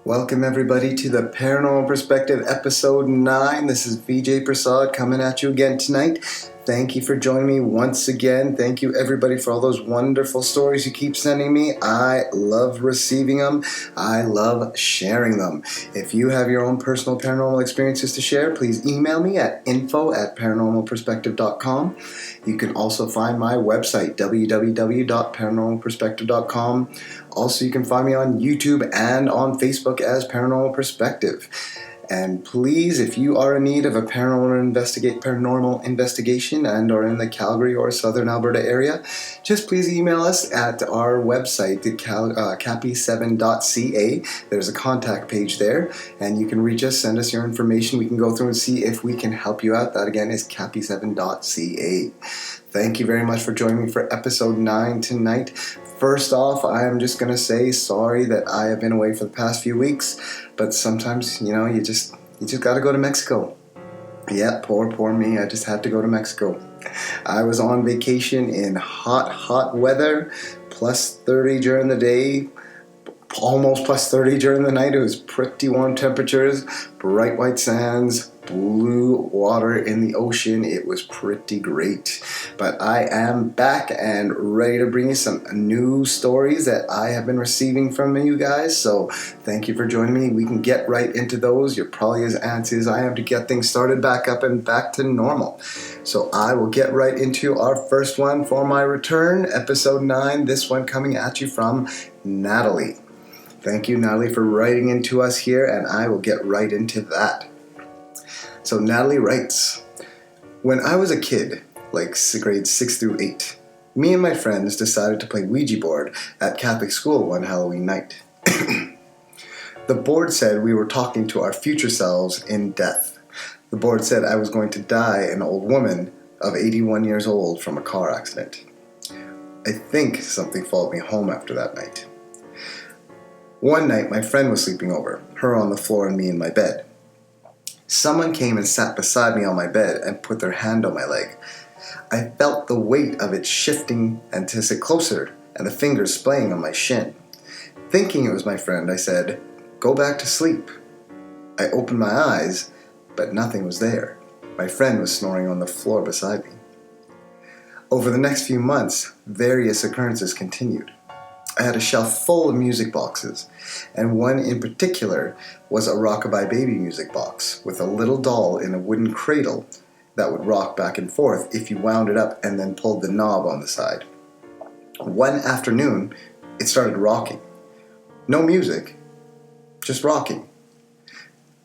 Welcome everybody to the Paranormal Perspective episode 9. This is VJ Prasad coming at you again tonight. Thank you for joining me once again. Thank you everybody for all those wonderful stories you keep sending me. I love receiving them. I love sharing them. If you have your own personal paranormal experiences to share, please email me at info@paranormalperspective.com. You can also find my website, www.paranormalperspective.com. Also, you can find me on YouTube and on Facebook as Paranormal Perspective. And please, if you are in need of a paranormal investigation and are in the Calgary or Southern Alberta area, just please email us at our website, cappy7.ca. There's a contact page there, and you can reach us, send us your information. We can go through and see if we can help you out. That again is cappy7.ca. Thank you very much for joining me for episode 9 tonight. First off, I am just going to say sorry that I have been away for the past few weeks, but sometimes, you just got to go to Mexico. Yeah, poor me. I just had to go to Mexico. I was on vacation in hot weather, plus 30 during the day, almost plus 30 during the night. It was pretty warm temperatures, bright white sands, blue water in the ocean. It was pretty great. But I am back and ready to bring you some new stories that I have been receiving from you guys. So thank you for joining me. We can get right into those. You're probably as antsy as I am to get things started back up and back to normal. So I will get right into our first one for my return, episode 9. This one coming at you from Natalie. Thank you, Natalie, for writing into us here, and I will get right into that. So Natalie writes, when I was a kid, like grades 6 through 8, me and my friends decided to play Ouija board at Catholic school one Halloween night. The board said we were talking to our future selves in death. The board said I was going to die an old woman of 81 years old from a car accident. I think something followed me home after that night. One night, my friend was sleeping over, her on the floor and me in my bed. Someone came and sat beside me on my bed and put their hand on my leg. I felt the weight of it shifting and to sit closer and the fingers playing on my shin. Thinking it was my friend, I said, "Go back to sleep." I opened my eyes, but nothing was there. My friend was snoring on the floor beside me. Over the next few months, various occurrences continued. I had a shelf full of music boxes, and one in particular was a rockabye baby music box with a little doll in a wooden cradle that would rock back and forth if you wound it up and then pulled the knob on the side. One afternoon, it started rocking. No music, just rocking.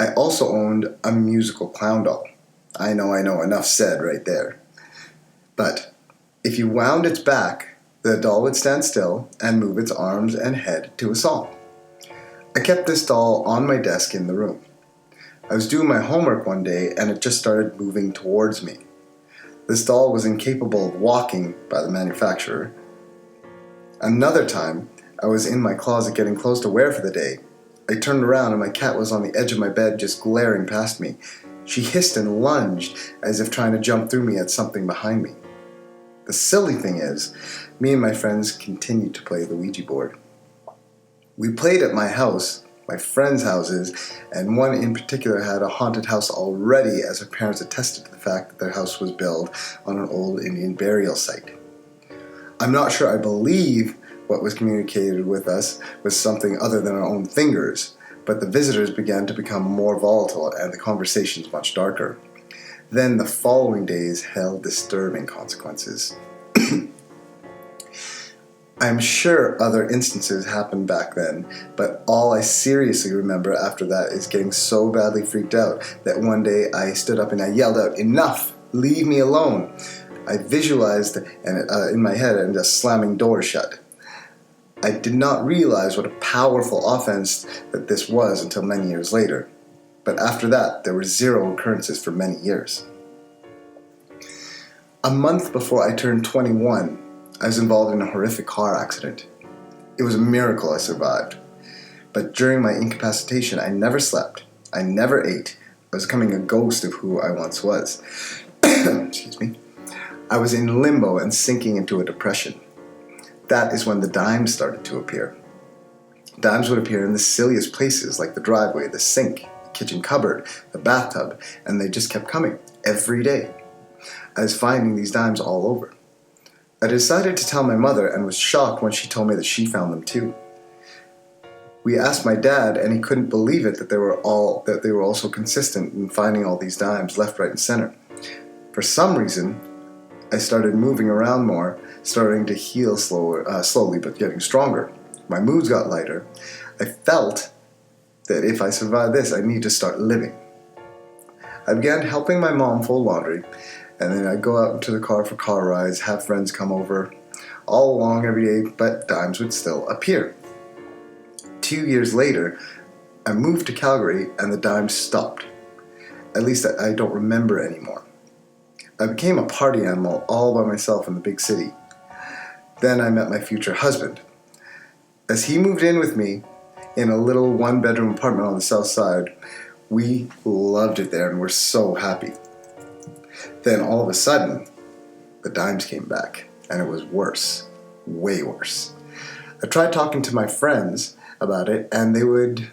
I also owned a musical clown doll. I know, enough said right there. But if you wound its back, the doll would stand still and move its arms and head to a song. I kept this doll on my desk in the room. I was doing my homework one day and it just started moving towards me. This doll was incapable of walking by the manufacturer. Another time, I was in my closet getting clothes to wear for the day. I turned around and my cat was on the edge of my bed just glaring past me. She hissed and lunged as if trying to jump through me at something behind me. The silly thing is, me and my friends continued to play the Ouija board. We played at my house, my friends' houses, and one in particular had a haunted house already, as her parents attested to the fact that their house was built on an old Indian burial site. I'm not sure I believe what was communicated with us was something other than our own fingers, but the visitors began to become more volatile and the conversations much darker. Then the following days held disturbing consequences. I'm sure other instances happened back then, but all I seriously remember after that is getting so badly freaked out that one day I stood up and I yelled out, "Enough! Leave me alone!" I visualized in my head and just slamming doors shut. I did not realize what a powerful offense that this was until many years later. But after that, there were 0 occurrences for many years. A month before I turned 21, I was involved in a horrific car accident. It was a miracle I survived. But during my incapacitation, I never slept. I never ate. I was becoming a ghost of who I once was. Excuse me. I was in limbo and sinking into a depression. That is when the dimes started to appear. Dimes would appear in the silliest places, like the driveway, the sink, the kitchen cupboard, the bathtub, and they just kept coming every day. I was finding these dimes all over. I decided to tell my mother and was shocked when she told me that she found them too. We asked my dad, and he couldn't believe it that they were also consistent in finding all these dimes left, right, and center. For some reason, I started moving around more, starting to heal slowly but getting stronger. My moods got lighter. I felt that if I survived this, I need to start living. I began helping my mom fold laundry, and then I'd go out into the car for car rides, have friends come over, all along every day, but dimes would still appear. 2 years later, I moved to Calgary, and the dimes stopped. At least I don't remember anymore. I became a party animal all by myself in the big city. Then I met my future husband. As he moved in with me in a little one-bedroom apartment on the south side, we loved it there and were so happy. Then all of a sudden, the dimes came back, and it was worse, way worse. I tried talking to my friends about it, and they'd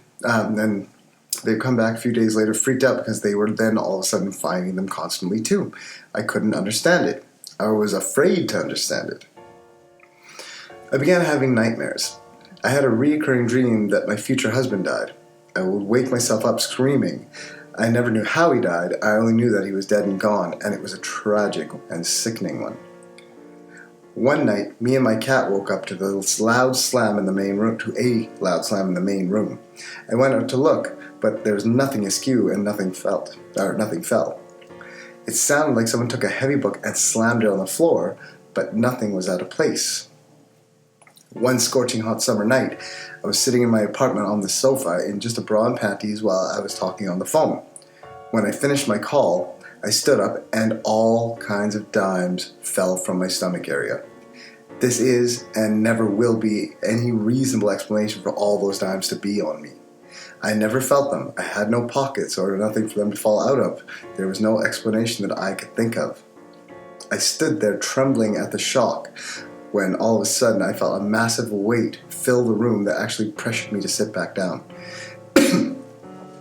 come back a few days later freaked out because they were then all of a sudden finding them constantly too. I couldn't understand it. I was afraid to understand it. I began having nightmares. I had a recurring dream that my future husband died. I would wake myself up screaming. I never knew how he died. I only knew that he was dead and gone, and it was a tragic and sickening one. One night, me and my cat woke up to the loud slam in the main room, I went out to look, but there was nothing askew and nothing fell. It sounded like someone took a heavy book and slammed it on the floor, but nothing was out of place. One scorching hot summer night, I was sitting in my apartment on the sofa in just a bra and panties while I was talking on the phone. When I finished my call, I stood up and all kinds of dimes fell from my stomach area. This is and never will be any reasonable explanation for all those dimes to be on me. I never felt them. I had no pockets or nothing for them to fall out of. There was no explanation that I could think of. I stood there trembling at the shock when all of a sudden I felt a massive weight fill the room that actually pressured me to sit back down.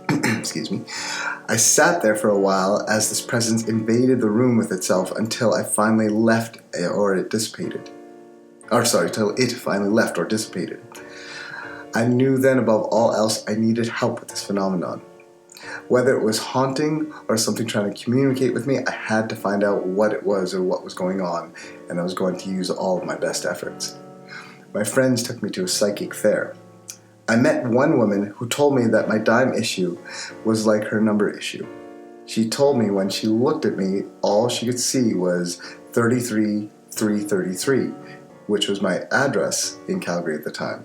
Excuse me. I sat there for a while as this presence invaded the room with itself until I finally left or it dissipated. Till it finally left or dissipated. I knew then above all else I needed help with this phenomenon. Whether it was haunting or something trying to communicate with me, I had to find out what it was or what was going on, and I was going to use all of my best efforts. My friends took me to a psychic fair. I met one woman who told me that my dime issue was like her number issue. She told me when she looked at me, all she could see was 33333, which was my address in Calgary at the time.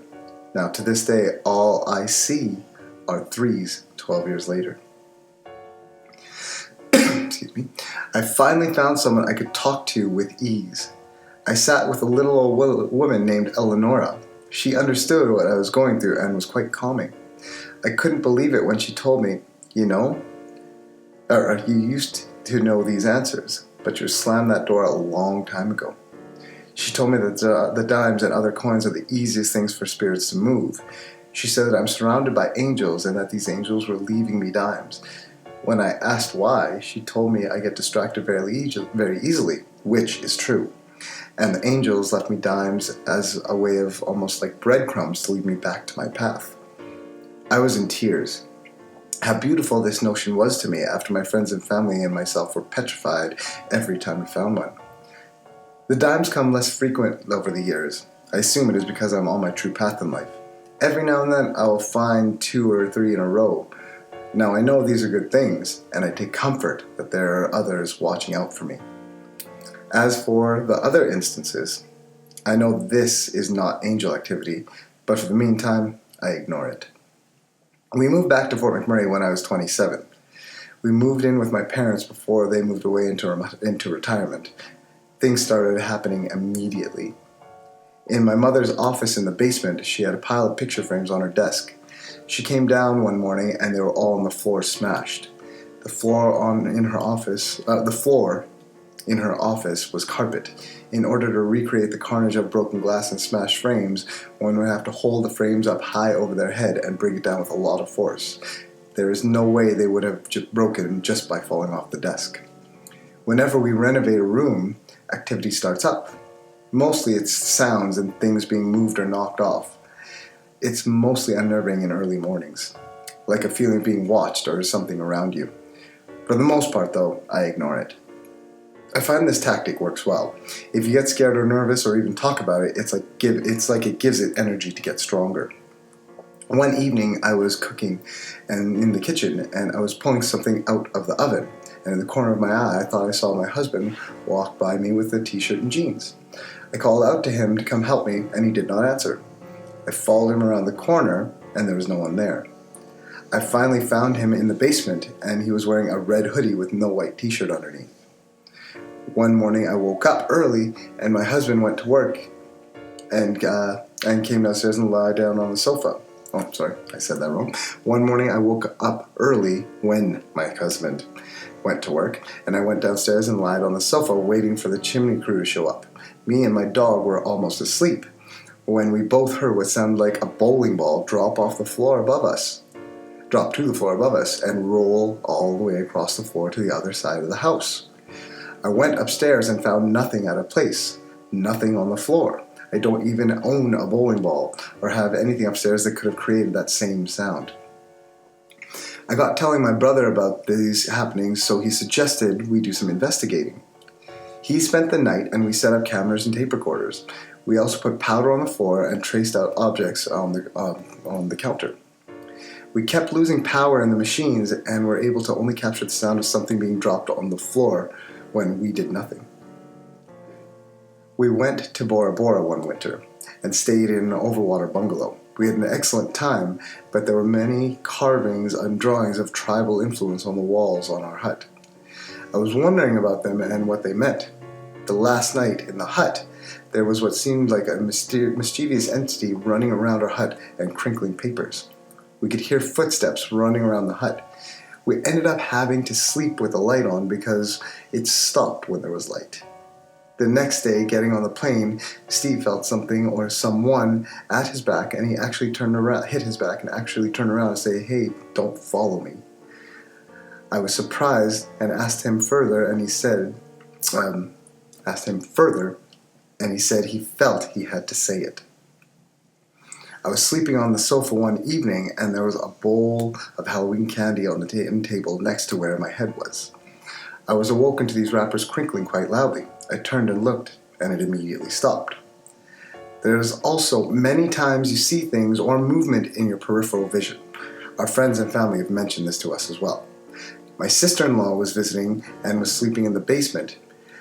Now, to this day, all I see are threes 12 years later. Excuse me. I finally found someone I could talk to with ease. I sat with a little old woman named Eleonora. She understood what I was going through and was quite calming. I couldn't believe it when she told me, you used to know these answers, but you slammed that door a long time ago. She told me that the dimes and other coins are the easiest things for spirits to move. She said that I'm surrounded by angels and that these angels were leaving me dimes. When I asked why, she told me I get distracted very easily, which is true. And the angels left me dimes as a way of almost like breadcrumbs to lead me back to my path. I was in tears. How beautiful this notion was to me after my friends and family and myself were petrified every time we found one. The dimes come less frequent over the years. I assume it is because I'm on my true path in life. Every now and then I will find 2 or 3 in a row. Now I know these are good things, and I take comfort that there are others watching out for me. As for the other instances, I know this is not angel activity, but for the meantime, I ignore it. We moved back to Fort McMurray when I was 27. We moved in with my parents before they moved away into retirement. Things started happening immediately. In my mother's office in the basement, she had a pile of picture frames on her desk. She came down one morning and they were all on the floor smashed. The floor in her office was carpet. In order to recreate the carnage of broken glass and smashed frames, one would have to hold the frames up high over their head and bring it down with a lot of force. There is no way they would have broken just by falling off the desk. Whenever we renovate a room, activity starts up. Mostly it's sounds and things being moved or knocked off. It's mostly unnerving in early mornings, like a feeling of being watched or something around you. For the most part, though, I ignore it. I find this tactic works well. If you get scared or nervous or even talk about it, it's like it gives it energy to get stronger. One evening, I was cooking and in the kitchen, and I was pulling something out of the oven. And in the corner of my eye, I thought I saw my husband walk by me with a t-shirt and jeans. I called out to him to come help me, and he did not answer. I followed him around the corner, and there was no one there. I finally found him in the basement, and he was wearing a red hoodie with no white t-shirt underneath. One morning, I woke up early, and my husband went to work and came downstairs and lied down on the sofa. Oh, sorry, I said that wrong. One morning I woke up early when my husband went to work, and I went downstairs and lied on the sofa waiting for the chimney crew to show up. Me and my dog were almost asleep when we both heard what sounded like a bowling ball drop to the floor above us, and roll all the way across the floor to the other side of the house. I went upstairs and found nothing out of place, nothing on the floor. I don't even own a bowling ball or have anything upstairs that could have created that same sound. I got telling my brother about these happenings, so he suggested we do some investigating. He spent the night, and we set up cameras and tape recorders. We also put powder on the floor and traced out objects on the counter. We kept losing power in the machines and were able to only capture the sound of something being dropped on the floor when we did nothing. We went to Bora Bora one winter and stayed in an overwater bungalow. We had an excellent time, but there were many carvings and drawings of tribal influence on the walls on our hut. I was wondering about them and what they meant. The last night in the hut, there was what seemed like a mischievous entity running around our hut and crinkling papers. We could hear footsteps running around the hut. We ended up having to sleep with the light on because it stopped when there was light. The next day, getting on the plane, Steve felt something or someone at his back, and he actually hit his back and actually turned around and said, "Hey, don't follow me." I was surprised and asked him further, and he said he felt he had to say it. I was sleeping on the sofa one evening, and there was a bowl of Halloween candy on the end table next to where my head was. I was awoken to these wrappers crinkling quite loudly. I turned and looked, and it immediately stopped. There's also many times you see things or movement in your peripheral vision. Our friends and family have mentioned this to us as well. My sister-in-law was visiting and was sleeping in the basement.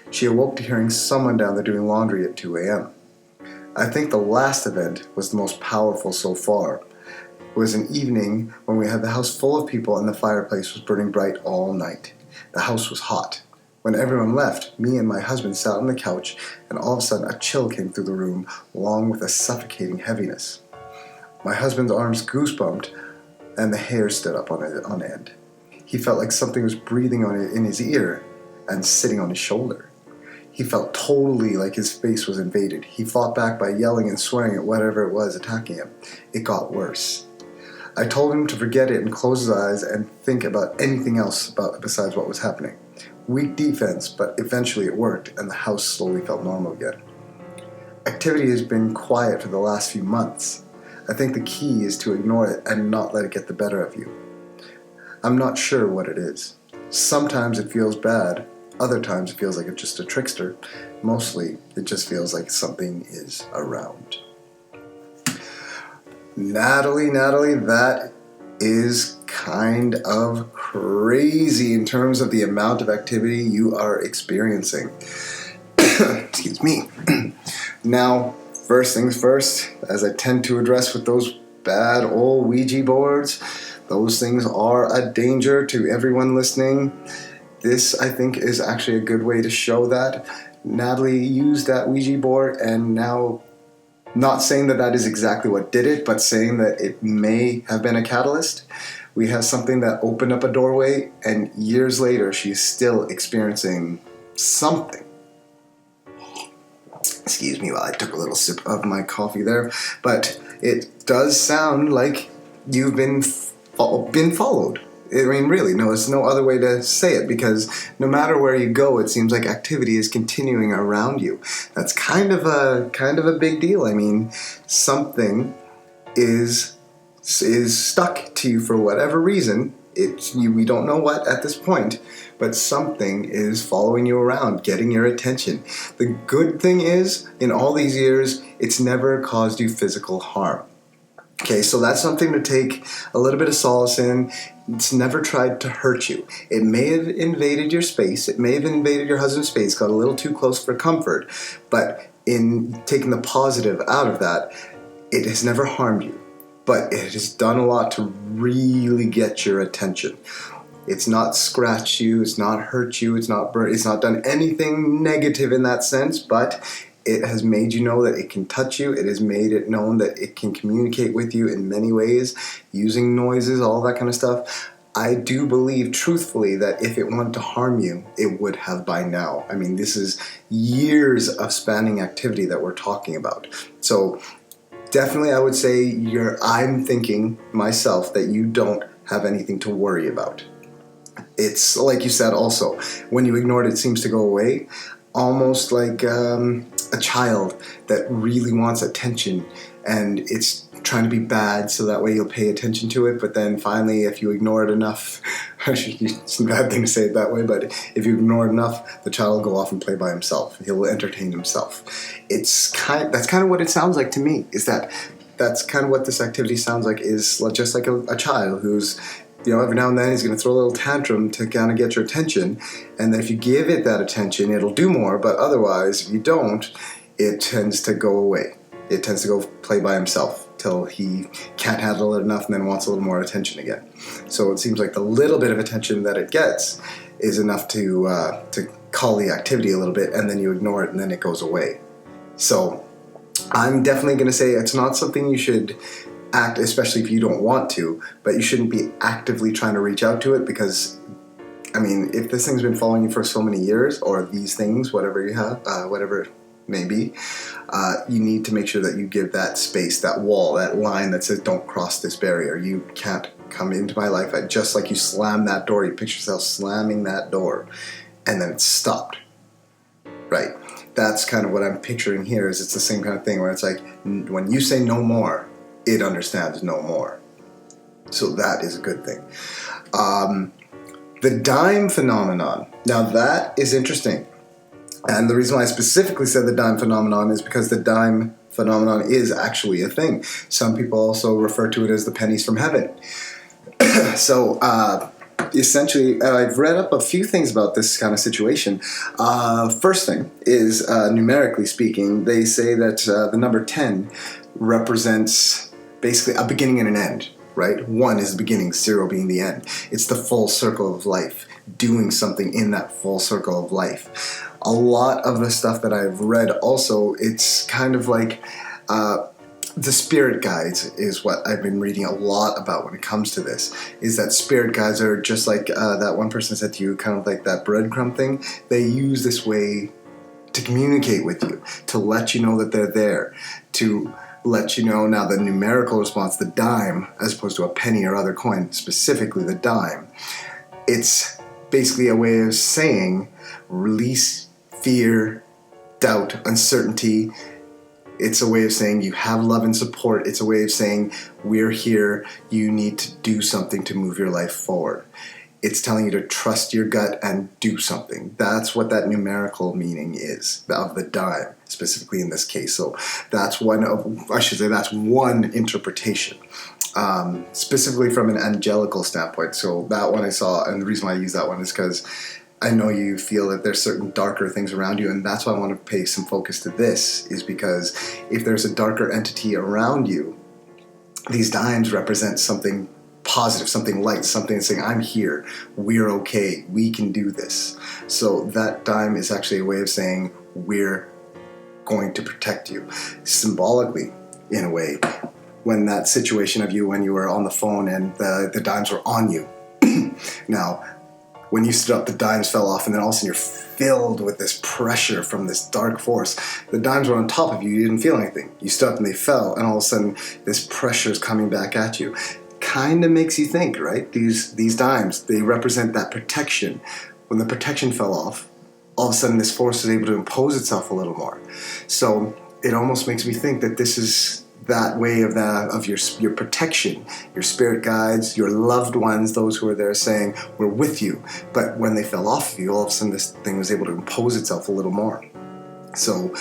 She awoke to hearing someone down there doing laundry at 2 a.m. I think the last event was the most powerful so far. It was an evening when we had the house full of people and the fireplace was burning bright all night. The house was hot. When everyone left, me and my husband sat on the couch, and all of a sudden a chill came through the room, along with a suffocating heaviness. My husband's arms goosebumped, and the hair stood up on end. He felt like something was breathing in his ear and sitting on his shoulder. He felt totally like his face was invaded. He fought back by yelling and swearing at whatever it was attacking him. It got worse. I told him to forget it and close his eyes and think about anything else besides what was happening. Weak defense, but eventually it worked, and the house slowly felt normal again. Activity has been quiet for the last few months. I think the key is to ignore it and not let it get the better of you. I'm not sure what it is. Sometimes it feels bad. Other times it feels like it's just a trickster. Mostly, it just feels like something is around. Natalie, that is kind of crazy in terms of the amount of activity you are experiencing. Excuse me. Now, first things first, as I tend to address with those bad old Ouija boards, those things are a danger to everyone listening. This, I think, is actually a good way to show that. Natalie used that Ouija board, and now, not saying that is exactly what did it, but saying that it may have been a catalyst. We have something that opened up a doorway, and years later, she's still experiencing something. Excuse me while I took a little sip of my coffee there. But it does sound like you've been followed. I mean, really, no, there's no other way to say it, because no matter where you go, it seems like activity is continuing around you. That's kind of a big deal. I mean, something is stuck to you for whatever reason. We don't know what at this point, but something is following you around, getting your attention. The good thing is, in all these years, it's never caused you physical harm. Okay, so that's something to take a little bit of solace in. It's never tried to hurt you. It may have invaded your space. It may have invaded your husband's space, got a little too close for comfort. But in taking the positive out of that, it has never harmed you. But it has done a lot to really get your attention. It's not scratched you, it's not hurt you, it's not done anything negative in that sense, but it has made you know that it can touch you. It has made it known that it can communicate with you in many ways, using noises, all that kind of stuff. I do believe, truthfully, that if it wanted to harm you, it would have by now. I mean, this is years of spanning activity that we're talking about. So definitely, I would say I'm thinking myself that you don't have anything to worry about. It's like you said also, when you ignore it, it seems to go away. Almost like a child that really wants attention, and it's trying to be bad so that way you'll pay attention to it, but then finally, if you ignore it enough, it's a bad thing to say it that way, but if you ignore it enough, the child will go off and play by himself. He'll entertain himself. That's kind of what it sounds like to me, is that's kind of what this activity sounds like, is just like a child who's, every now and then he's going to throw a little tantrum to kind of get your attention, and then if you give it that attention, it'll do more, but otherwise, if you don't, it tends to go away. It tends to go play by himself till he can't handle it enough and then wants a little more attention again. So it seems like the little bit of attention that it gets is enough to call the activity a little bit, and then you ignore it and then it goes away. So I'm definitely going to say it's not something you should act, especially if you don't want to, but you shouldn't be actively trying to reach out to it, because I mean, if this thing's been following you for so many years, or these things, whatever you have, whatever it may be, you need to make sure that you give that space, that wall, that line that says don't cross this barrier. You can't come into my life. Just like you slam that door, you picture yourself slamming that door and then it's stopped, right? That's kind of what I'm picturing here. Is it's the same kind of thing where it's like when you say no more, it understands no more. So that is a good thing. The dime phenomenon. Now that is interesting. And the reason why I specifically said the dime phenomenon is because the dime phenomenon is actually a thing. Some people also refer to it as the pennies from heaven. So essentially, I've read up a few things about this kind of situation. First thing is, numerically speaking, they say that the number 10 represents basically a beginning and an end, right? 1 is the beginning, 0 being the end. It's the full circle of life, doing something in that full circle of life. A lot of the stuff that I've read also, it's kind of like the spirit guides is what I've been reading a lot about when it comes to this, is that spirit guides are just like that one person said to you, kind of like that breadcrumb thing. They use this way to communicate with you, to let you know that they're there, to let you know. Now the numerical response, the dime, as opposed to a penny or other coin, specifically the dime, it's basically a way of saying release fear, doubt, uncertainty. It's a way of saying you have love and support. It's a way of saying we're here. You need to do something to move your life forward. It's telling you to trust your gut and do something. That's what that numerical meaning is of the dime, specifically in this case. So that's one interpretation, specifically from an angelical standpoint. So that one I saw, and the reason why I use that one is because I know you feel that there's certain darker things around you, and that's why I want to pay some focus to this, is because if there's a darker entity around you, these dimes represent something positive, something light, something saying, I'm here, we're okay, we can do this. So that dime is actually a way of saying, we're going to protect you. Symbolically, in a way, when that situation of you, when you were on the phone and the dimes were on you. Now, When you stood up, the dimes fell off, and then all of a sudden you're filled with this pressure from this dark force. The dimes were on top of you, you didn't feel anything. You stood up and they fell, and all of a sudden this pressure is coming back at you. Kind of makes you think, right? These dimes, they represent that protection. When the protection fell off, all of a sudden this force is able to impose itself a little more. So it almost makes me think that this is that way of your protection, your spirit guides, your loved ones, those who are there saying, we're with you. But when they fell off of you, all of a sudden this thing was able to impose itself a little more. So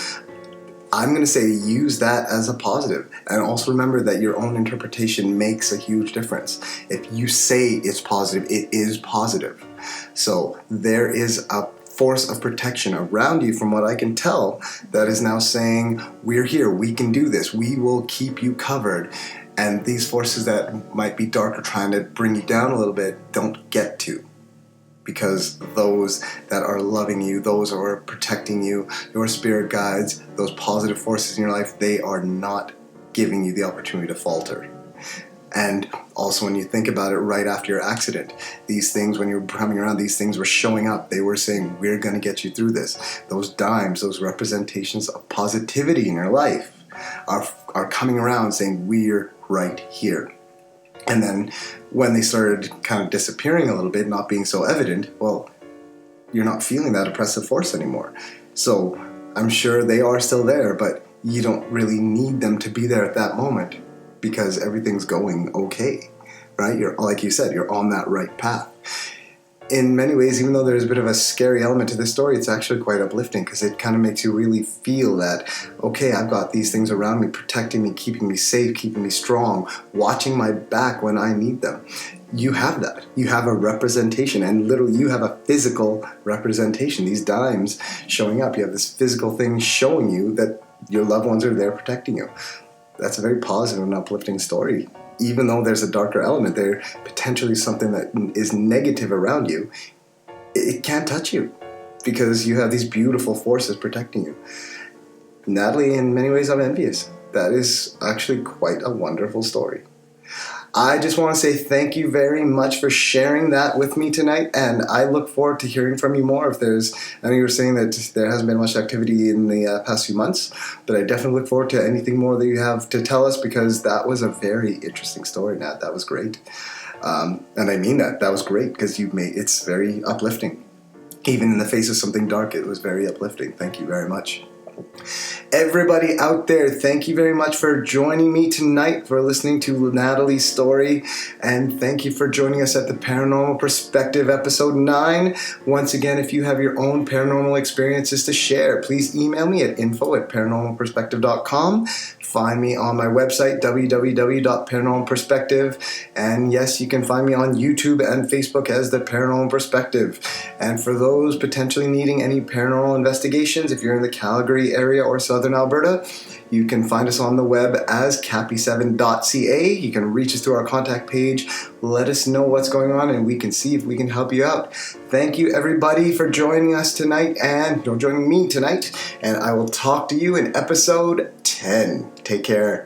I'm going to say use that as a positive. And also remember that your own interpretation makes a huge difference. If you say it's positive, it is positive. So there is a force of protection around you, from what I can tell, that is now saying, we're here, we can do this, we will keep you covered. And these forces that might be dark or trying to bring you down a little bit don't get to. Because those that are loving you, those who are protecting you, your spirit guides, those positive forces in your life, they are not giving you the opportunity to falter. And also when you think about it, right after your accident, these things, when you were coming around, these things were showing up. They were saying, we're going to get you through this. Those dimes, those representations of positivity in your life are coming around saying, we're right here. And then when they started kind of disappearing a little bit, not being so evident, well, you're not feeling that oppressive force anymore. So I'm sure they are still there, but you don't really need them to be there at that moment, because everything's going okay, right? You're, like you said, you're on that right path. In many ways, even though there's a bit of a scary element to this story, it's actually quite uplifting, because it kind of makes you really feel that, okay, I've got these things around me, protecting me, keeping me safe, keeping me strong, watching my back when I need them. You have that. You have a representation, and literally you have a physical representation. These dimes showing up, you have this physical thing showing you that your loved ones are there protecting you. That's a very positive and uplifting story. Even though there's a darker element there, potentially something that is negative around you, it can't touch you, because you have these beautiful forces protecting you. Natalie, in many ways, I'm envious. That is actually quite a wonderful story. I just want to say thank you very much for sharing that with me tonight, and I look forward to hearing from you more. I know you were saying that there hasn't been much activity in the past few months, but I definitely look forward to anything more that you have to tell us, because that was a very interesting story, Nat. That was great. And I mean that. That was great, because it's very uplifting. Even in the face of something dark, it was very uplifting. Thank you very much. Everybody out there, thank you very much for joining me tonight, for listening to Natalie's story, and thank you for joining us at the Paranormal Perspective episode 9. Once again, if you have your own paranormal experiences to share, please email me at info@paranormalperspective.com. Find me on my website, www.paranormalperspective, and yes, you can find me on YouTube and Facebook as The Paranormal Perspective. And for those potentially needing any paranormal investigations, if you're in the Calgary area or Southern Alberta, you can find us on the web as cappy7.ca. You can reach us through our contact page. Let us know what's going on, and we can see if we can help you out. Thank you, everybody, for joining us tonight, and joining me tonight. And I will talk to you in episode 10. Take care.